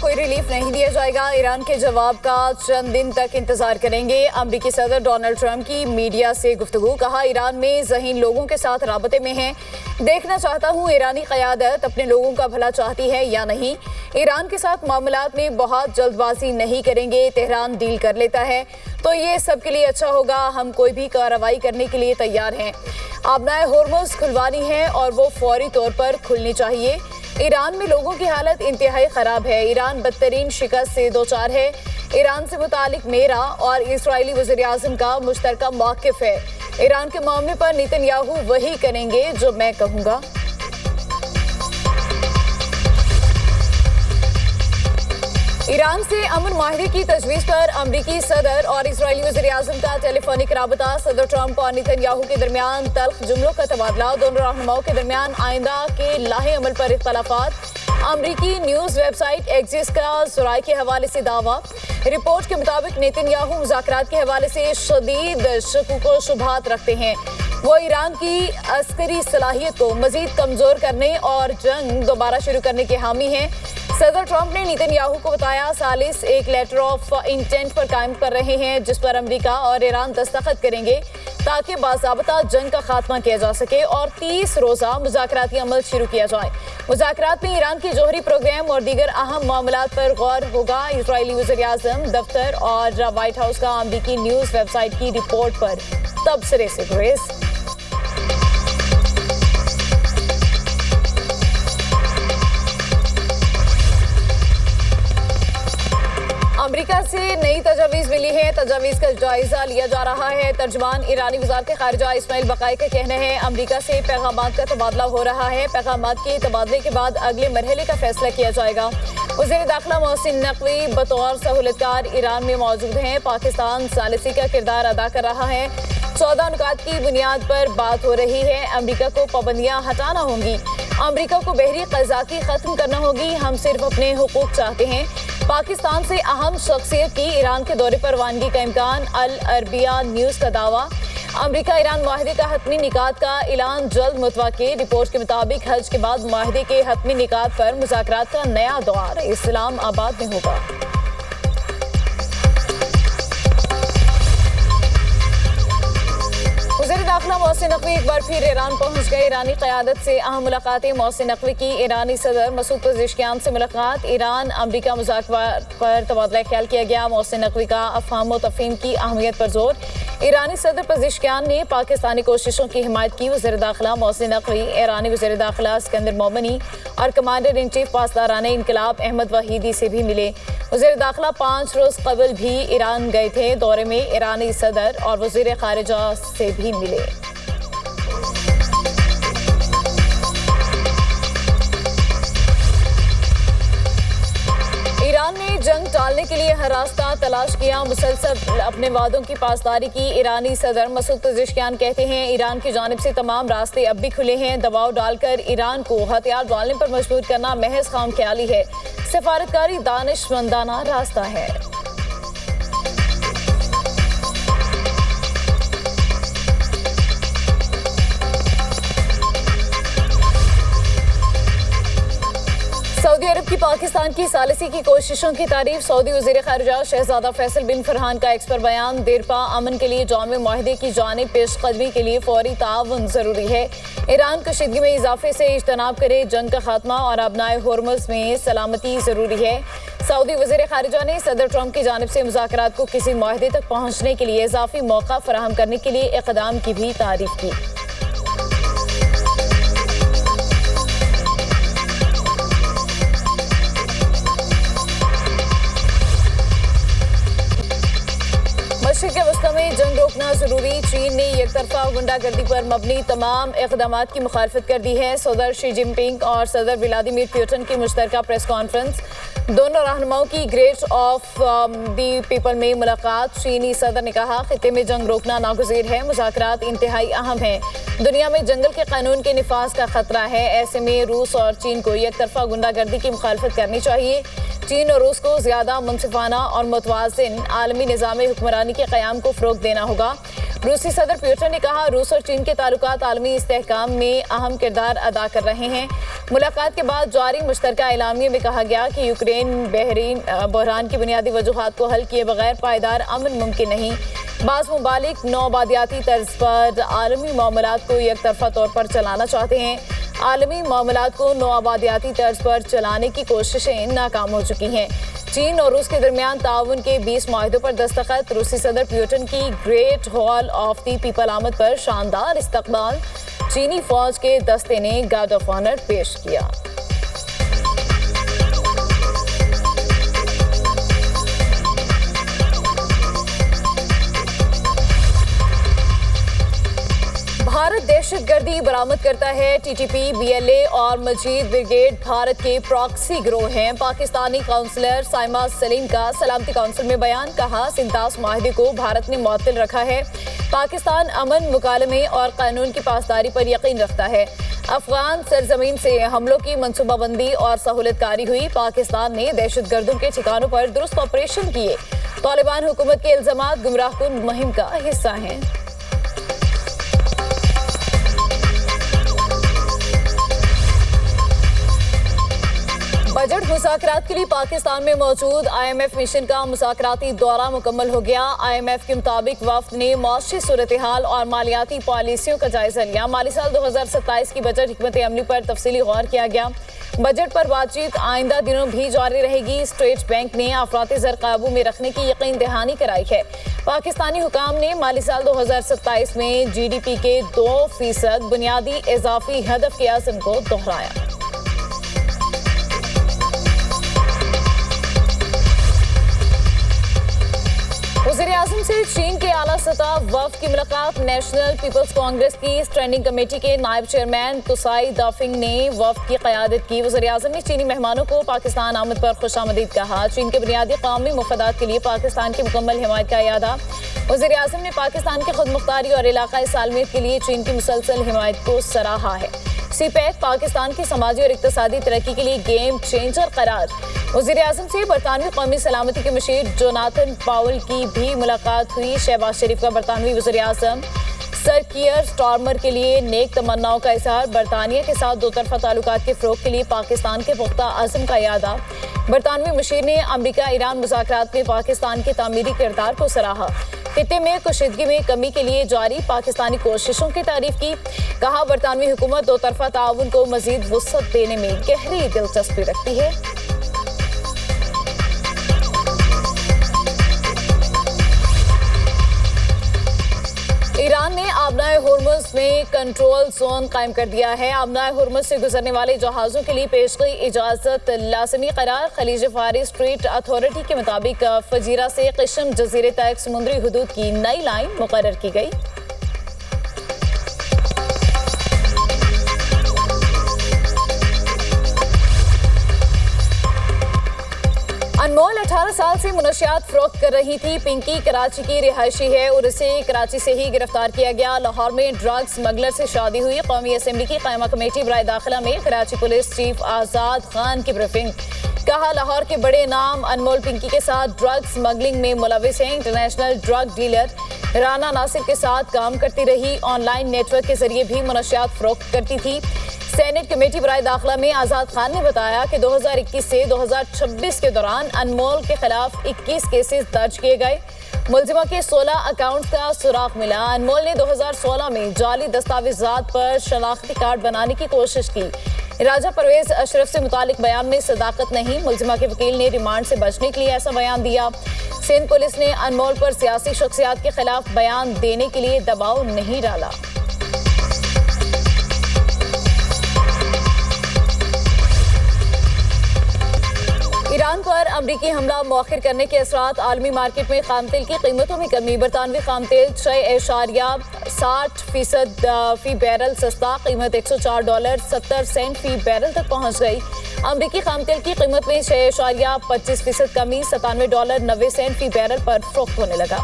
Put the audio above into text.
कोई रिलीफ नहीं दिया जाएगा। ईरान के जवाब का चंद दिन तक इंतजार करेंगे। अमेरिकी सदर डोनाल्ड ट्रंप की मीडिया से गुफ्तगू। कहा, ईरान में ज़हीन लोगों के साथ राबते में है। देखना चाहता हूँ ईरानी क़यादत अपने लोगों का भला चाहती है या नहीं। ईरान के साथ मामलात में बहुत जल्दबाजी नहीं करेंगे। तेहरान डील कर लेता है तो ये सबके लिए अच्छा होगा। हम कोई भी कार्रवाई करने के लिए तैयार हैं। आबनाए होर्मुज़ खुलवानी है और वो फौरी तौर पर खुलनी चाहिए। ईरान में लोगों की हालत इंतहाई ख़राब है। ईरान बदतरीन शिकस्त से दो चार है। ईरान से मुतालिक मेरा और इस्राएली वज़ीर-ए-आज़म का मुश्तरका मौक़िफ़ है। ईरान के मामले पर नेतन्याहू वही करेंगे जो मैं कहूँगा। ईरान से अमन माहिदे की तजवीज़ पर अमरीकी सदर और इस्राएली वज़ीर-ए-आज़म का टेलीफोनिक राबता। सदर ट्रंप और नेतन्याहू के दरमियान तल्ख जुमलों का तबादला। दोनों रहनुमाओं के दरमियान आइंदा के लाहे अमल पर इख्तलाफात। अमरीकी न्यूज़ वेबसाइट एक्सिस का ज़राए के हवाले से दावा। रिपोर्ट के मुताबिक नेतन्याहू मुज़ाकरात के हवाले से शदीद शकूक व शुबहात रखते हैं। वो ईरान की अस्करी सलाहियत को मज़ीद कमज़ोर करने और जंग दोबारा शुरू करने के हामी हैं। सदर ट्रंप ने नेतन्याहू को बताया सालिस एक लेटर ऑफ इंटेंट पर कायम कर रहे हैं जिस पर अमेरिका और ईरान दस्तखत करेंगे ताकि बाज़ाबता जंग का खात्मा किया जा सके और 30 रोज़ा मुज़ाकराती अमल शुरू किया जाए। मुज़ाकरात में ईरान की जोहरी प्रोग्राम और दीगर अहम मामलात पर गौर होगा। इस्राएली वज़ीर-ए-आज़म दफ्तर और व्हाइट हाउस का अमरीकी न्यूज़ वेबसाइट की रिपोर्ट पर तबसरे से गुरेज। अमेरिका से नई तजावीज़ मिली है। तजावीज़ का जायजा लिया जा रहा है। तर्जुमान ईरानी वज़ारत ख़ारिजा इस्माइल बक़ाई का कहना है अमेरिका से पैगामात का तबादला हो रहा है। पैगामात के तबादले के बाद अगले मरहले का फैसला किया जाएगा। वज़ीर दाखिला मोहसिन नकवी बतौर सहूलतकार ईरान में मौजूद हैं। पाकिस्तान सालिसी का किरदार अदा कर रहा है। 14 नुकात की बुनियाद पर बात हो रही है। अमेरिका को पाबंदियाँ हटाना होंगी। अमेरिका को बहरी क़ज़ाकी ख़त्म करना होगी। हम सिर्फ अपने हुकूक चाहते हैं। पाकिस्तान से अहम शख्सियत की ईरान के दौरे पर रवानगी का इम्कान। अल अरबिया न्यूज़ का दावा। अमेरिका ईरान माहिदे का हतमी निकात का ऐलान जल्द मुतवक्किल। रिपोर्ट के मुताबिक हज के बाद माहिदे के हतमी निकात पर मुज़ाकरात का नया दौर इस्लामाबाद में होगा। वज़ीर दाखिला मोहसिन नकवी एक बार फिर ईरान पहुंच गए। ईरानी क़यादत से अहम मुलाकातें। मोहसिन नकवी की ईरानी सदर मसूद पेज़ेश्कियान से मुलाकात। ईरान अमरीका मुज़ाकरात पर तबादला ख्याल किया गया। मोहसिन नकवी का अफ़हाम व तफ़हीम की अहमियत पर जोर। ईरानी सदर पेज़ेश्कियान ने पाकिस्तानी कोशिशों की हिमायत की। वज़ीर दाखिला मोहसिन नकवी ईरानी वज़ीर दाखिला सिकंदर मोमनी और कमांडर इन चीफ पासदाराने इनकलाब अहमद वहीदी से भी मिले। वज़ीर दाखिला 5 रोज़ कबल भी ईरान गए थे। दौरे में ईरानी सदर और वज़ीर ख़ारिजा से भी मिले। ईरान ने जंग टालने के लिए हर रास्ता तलाश किया। मुसलसल अपने वादों की पासदारी की। ईरानी सदर मसूद पेज़ेश्कियान कहते हैं ईरान की जानिब से तमाम रास्ते अब भी खुले हैं। दबाव डालकर ईरान को हथियार डालने पर मजबूर करना महज खामख्याली है। सफारतकारी दानिशमंदाना रास्ता है। सऊदी अरब की पाकिस्तान की सालिसी की कोशिशों की तारीफ। सऊदी वज़ीर ख़ारिजा शहज़ादा फैसल बिन फरहान का एक्स पर बयान। देरपा अमन के लिए जामे माहिदे की जानिब पेशकदमी के लिए फौरी ताउन ज़रूरी है। ईरान कशीदगी में इजाफे से इज्तनाब करे। जंग का खात्मा और आबनाए होर्मुज़ में सलामती ज़रूरी है। सऊदी वज़ीर ख़ारिजा ने सदर ट्रंप की जानिब से मुज़ाकरात को किसी माहिदे तक पहुँचने के लिए इजाफी मौका फराहम करने के लिए इक़दाम की भी तारीफ की। मशरिक़ वस्ता में जंग रोकना ज़रूरी। चीन ने एकतरफा गुंडागर्दी पर मबनी तमाम इक़दामात की मुखालफत कर दी है। सदर शी जिनपिंग और सदर व्लादिमीर पुतिन की मुश्तरका प्रेस कॉन्फ्रेंस। दोनों रहनुमाओं की ग्रेट ऑफ दी पीपल में मुलाकात। चीनी सदर ने कहा खित्ते में जंग रोकना नागुज़ीर है। मुज़ाकरात इंतहाई अहम हैं। दुनिया में जंगल के कानून के निफाज का खतरा है। ऐसे में रूस और चीन को एकतरफा गुंडागर्दी की मुखालफत करनी चाहिए। चीन और रूस को ज्यादा मुनसिफाना और मुतवाज़िन आलमी निज़ाम हुक्मरानी के क़याम को फ़रोग़ देना होगा। रूसी सदर पुतिन ने कहा, रूस और चीन के ताल्लुकात आलमी इस्तेहकाम में अहम किरदार अदा कर रहे हैं। मुलाकात के बाद जारी मुश्तरका एलामिया में कहा गया कि यूक्रेन बहरान की बुनियादी वजूहात को हल किए बगैर पायदार अमन मुमकिन नहीं। बाज़ मुमालिक नौआबादियाती तर्ज पर आलमी मामलात को एक तरफा तौर पर चलाना चाहते हैं। आलमी मामलात को नौआबादियाती तर्ज पर चलाने की कोशिशें नाकाम हो चुकी हैं। चीन और रूस के दरमियान ताउन के 20 माहिदों पर दस्तखत। रूसी सदर पुतिन की great hall of the people आमद पर शानदार इस्तकबाल। चीनी फौज के दस्ते ने गार्ड ऑफ ऑनर पेश किया। भारत दहशतगर्दी बरामद करता है। टीटीपी, बीएलए और मजीद ब्रिगेड भारत के प्रॉक्सी गिरोह हैं। पाकिस्तानी काउंसलर साइमा सलीम का सलामती काउंसिल में बयान। कहा, 37 माहिदे को भारत ने मुअत्तल रखा है। पाकिस्तान अमन, मुकालमे और कानून की पासदारी पर यकीन रखता है। अफगान सरजमीन से हमलों की मनसूबाबंदी और सहूलतकारी हुई। पाकिस्तान ने दहशतगर्दों के ठिकानों पर दुरुस्त ऑपरेशन किए। तालिबान हुकूमत के इल्जामात गुमराहकुन मुहिम का हिस्सा हैं। बजट मुज़ाकरात के लिए पाकिस्तान में मौजूद IMF मिशन का मुज़ाकराती दौरा मुकम्मल हो गया। IMF के मुताबिक वफ्द ने मौसमी सूरत हाल और मालियाती पॉलिसियों का जायजा लिया। माली साल 2027 की बजट हिकमत अमली पर तफसीली गौर किया गया। बजट पर बातचीत आइंदा दिनों भी जारी रहेगी। स्टेट बैंक ने अफराती ज़र काबू में रखने की यकीन दहानी कराई है। पाकिस्तानी हुकाम ने माली साल 2027 में GDP के 2% बुनियादी इजाफी हदफ के आज़म को दोहराया। वज़ीर-ए-आज़म से चीन के आला सतह वफ़द की मुलाकात। नेशनल पीपल्स कांग्रेस की स्टैंडिंग कमेटी के नायब चेयरमैन तुसाई दाफिंग ने वफ़द की क़यादत की। वज़ीर-ए-आज़म ने चीनी मेहमानों को पाकिस्तान आमद पर खुशामदीद कहा। चीन के बुनियादी कौमी मफादात के लिए पाकिस्तान की मुकम्मल हिमायत का इयादा। वज़ीर-ए-आज़म ने पाकिस्तान की खुदमुख्तारी और इलाकाई सालमियत के लिए चीन की मुसलसल हिमायत को सराहा है। CPEC पाकिस्तान की समाजी और इक़्तिसादी तरक्की के लिए गेम चेंजर करार। वज़ीर-ए-आज़म से बरतानवी कौमी सलामती के मशीर जोनाथन पावल की भी मुलाकात हुई। शहबाज शरीफ का बरतानवी वज़ीर-ए-आज़म सर कियर स्टारमर के लिए नेक तमन्नाओं का इज़हार। बरतानिया के साथ दो तरफ़ा ताल्लुकात के फ़रोग़ के लिए पाकिस्तान के पुख्ता अज़्म का इयादा। बरतानवी मशीर ने अमरीका ईरान मुज़ाकरात में पाकिस्तान के तामीरी किरदार को सराहा। खित्ते में कशीदगी में कमी के लिए जारी पाकिस्तानी कोशिशों की तारीफ की। कहा, बरतानवी हुकूमत दो तरफ़ा ताउन को मज़ीद वुसअत देने में गहरी दिलचस्पी रखती है। ईरान ने आबनाए हुर्मुज़ में कंट्रोल जोन कायम कर दिया है। आबनाए हुर्मुज़ से गुजरने वाले जहाज़ों के लिए पेश गई इजाज़त लाज़मी करार। खलीज फारिस स्ट्रीट अथॉरिटी के मुताबिक फजीरा से क़िश्म जजीरे तक समुद्री हदूद की नई लाइन मुकर्रर की गई। अनमोल 18 साल से मुनशियात फरोख्त कर रही थी। पिंकी कराची की रिहायशी है और इसे कराची से ही गिरफ्तार किया गया। लाहौर में ड्रग स्मगलर से शादी हुई। कौमी असम्बली की कायमा कमेटी बराए दाखिला में कराची पुलिस चीफ आज़ाद खान की ब्रीफिंग। कहा, लाहौर के बड़े नाम अनमोल पिंकी के साथ ड्रग स्मगलिंग में मुलविस हैं। International drug dealer Rana Nasir के साथ काम करती रही। ऑनलाइन नेटवर्क के जरिए भी मुनशियात फरोख्त करती थी। सेनेट कमेटी बराए दाखिला में आज़ाद खान ने बताया कि 2021 से 2026 के दौरान अनमोल के खिलाफ 21 केसेस दर्ज किए गए। मुलजिमा के 16 अकाउंट का सुराग मिला। अनमोल ने 2016 में जाली दस्तावेजात पर शनाख्ती कार्ड बनाने की कोशिश की। राजा परवेज अशरफ से मुतालिक बयान में सदाकत नहीं। मुलजिमा के वकील ने रिमांड से बचने के लिए ऐसा बयान दिया। सिंध पुलिस ने अनमोल पर सियासी शख्सियात के खिलाफ बयान देने के लिए दबाव नहीं डाला। ईरान पर अमरीकी हमला मौखिर करने के असरात। आलमी मार्केट में खाम तेल की कीमतों में कमी। बरतानवी खाम तेल 6.60% फी बैरल सस्ता। कीमत $104.70 फी बैरल तक पहुंच गई। अमरीकी खाम तेल की कीमत में 6.25% कमी। $97.90 फी बैरल पर फरोख्त होने लगा।